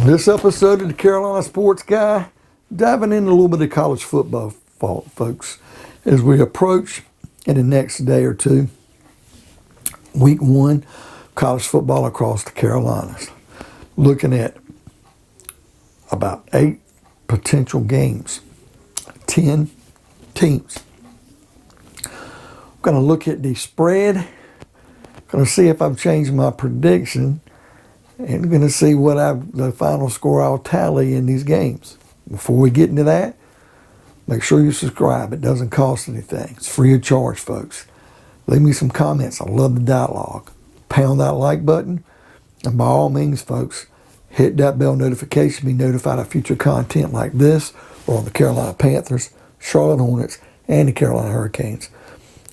This episode of the Carolina Sports Guy, diving into a little bit of college football, folks, as we approach in the next day or two, week one, college football across the Carolinas. Looking at about 8 potential games, 10 teams. I'm going to look at the spread, going to see if I've changed my prediction, and going to see what the final score I'll tally in these games. Before we get into that, make sure you subscribe. It doesn't cost anything. It's free of charge, folks. Leave me some comments. I love the dialogue. Pound that like button. And by all means, folks, hit that bell notification to be notified of future content like this or on the Carolina Panthers, Charlotte Hornets, and the Carolina Hurricanes.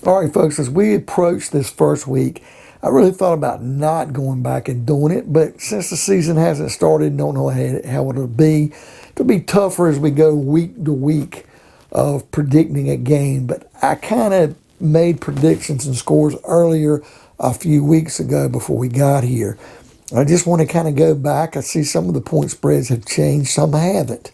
All right, folks, as we approach this first week, I really thought about not going back and doing it, but since the season hasn't started, don't know how it'll be. It'll be tougher as we go week to week of predicting a game, but I kind of made predictions and scores earlier a few weeks ago before we got here. I just want to kind of go back. I see some of the point spreads have changed, some haven't.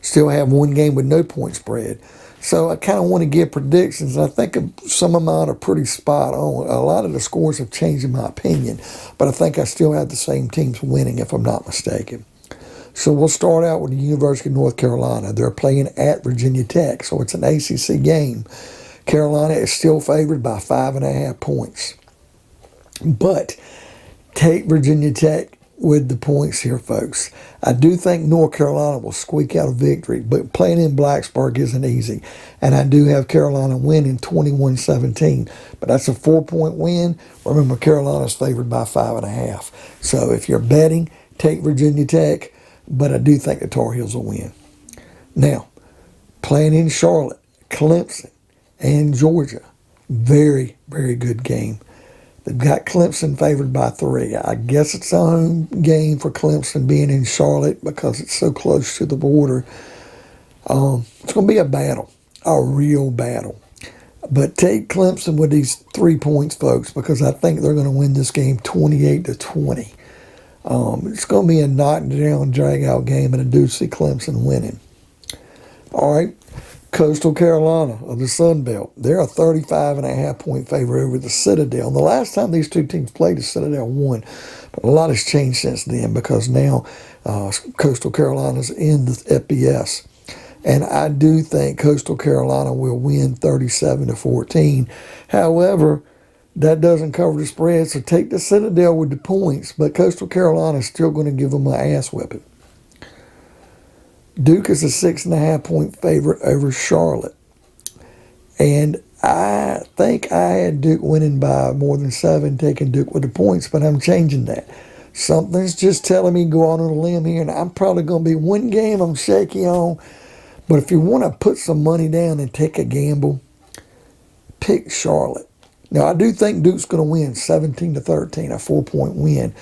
Still have one game with no point spread. So I kind of want to give predictions. I think some of mine are pretty spot on. A lot of the scores have changed in my opinion, but I think I still have the same teams winning if I'm not mistaken. So we'll start out with the University of North Carolina. They're playing at Virginia Tech, so it's an ACC game. Carolina is still favored by 5.5 points. But take Virginia Tech with the points here, folks. I do think North Carolina will squeak out a victory, but playing in Blacksburg isn't easy. And I do have Carolina winning 21-17, but that's a 4-point win. Remember, Carolina's favored by 5.5. So if you're betting, take Virginia Tech, but I do think the Tar Heels will win. Now, playing in Charlotte, Clemson, and Georgia. Very, very good game. They've got Clemson favored by 3. I guess it's a home game for Clemson being in Charlotte because it's so close to the border. It's going to be a battle, a real battle. But take Clemson with these 3 points, folks, because I think they're going to win this game 28-20. It's going to be a knock-down, drag-out game, and I do see Clemson winning. All right. Coastal Carolina of the Sun Belt. They're a 35.5 point favorite over the Citadel. And the last time these two teams played, the Citadel won. But a lot has changed since then because now Coastal Carolina's in the FBS. And I do think Coastal Carolina will win 37-14. However, that doesn't cover the spread, so take the Citadel with the points. But Coastal Carolina is still going to give them an ass whipping. Duke is a 6.5 point favorite over Charlotte. And I think I had Duke winning by more than 7, taking Duke with the points, but I'm changing that. Something's just telling me go on a limb here, and I'm probably going to be one game I'm shaky on. But if you want to put some money down and take a gamble, pick Charlotte. Now, I do think Duke's going to win 17-13, a 4-point win.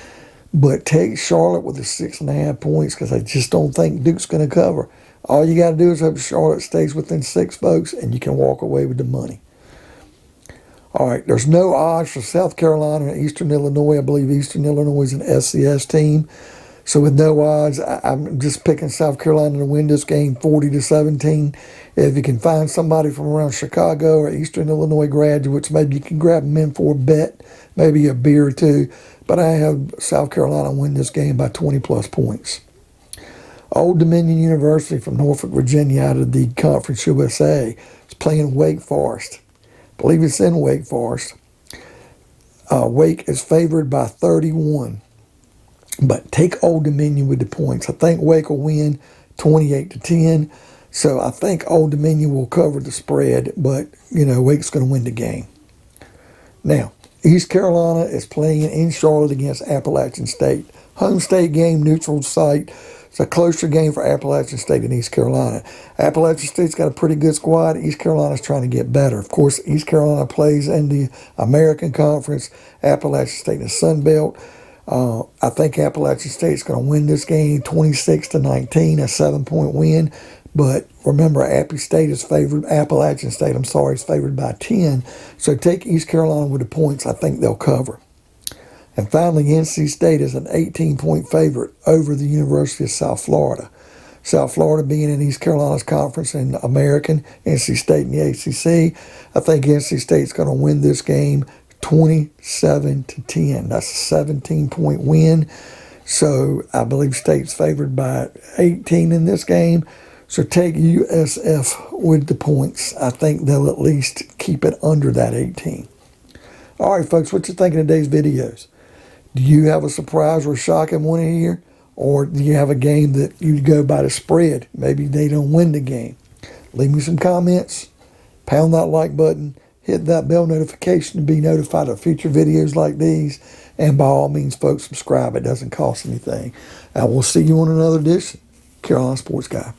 But take Charlotte with the 6.5 points because I just don't think Duke's going to cover. All you got to do is hope Charlotte stays within 6, folks, and you can walk away with the money. All right, there's no odds for South Carolina and Eastern Illinois. I believe Eastern Illinois is an SCS team. So with no odds, I'm just picking South Carolina to win this game 40-17. If you can find somebody from around Chicago or Eastern Illinois graduates, maybe you can grab them in for a bet, maybe a beer or two. But I have South Carolina win this game by 20-plus points. Old Dominion University from Norfolk, Virginia, out of the Conference USA, is playing Wake Forest. I believe it's in Wake Forest. Wake is favored by 31. But take Old Dominion with the points. I think Wake will win 28-10. So I think Old Dominion will cover the spread, but, Wake's going to win the game. Now, East Carolina is playing in Charlotte against Appalachian State. Home state game, neutral site. It's a closer game for Appalachian State and East Carolina. Appalachian State's got a pretty good squad. East Carolina's trying to get better. Of course, East Carolina plays in the American Conference. Appalachian State in the Sun Belt. I think Appalachian State's going to win this game 26-19, a 7-point win. But remember, Appalachian State is favored by 10. So take East Carolina with the points. I think they'll cover. And finally, NC State is an 18-point favorite over the University of South Florida. South Florida being in East Carolina's conference and American, NC State in the ACC. I think NC State's going to win this game 27-10. That's a 17-point win. So I believe State's favored by 18 in this game. So take USF with the points. I think they'll at least keep it under that 18. All right, folks, what you think of today's videos? Do you have a surprise or shocking one here? Or do you have a game that you go by the spread? Maybe they don't win the game. Leave me some comments. Pound that like button. Hit that bell notification to be notified of future videos like these. And by all means, folks, subscribe. It doesn't cost anything. And we'll see you on another edition. Carolina Sports Guy.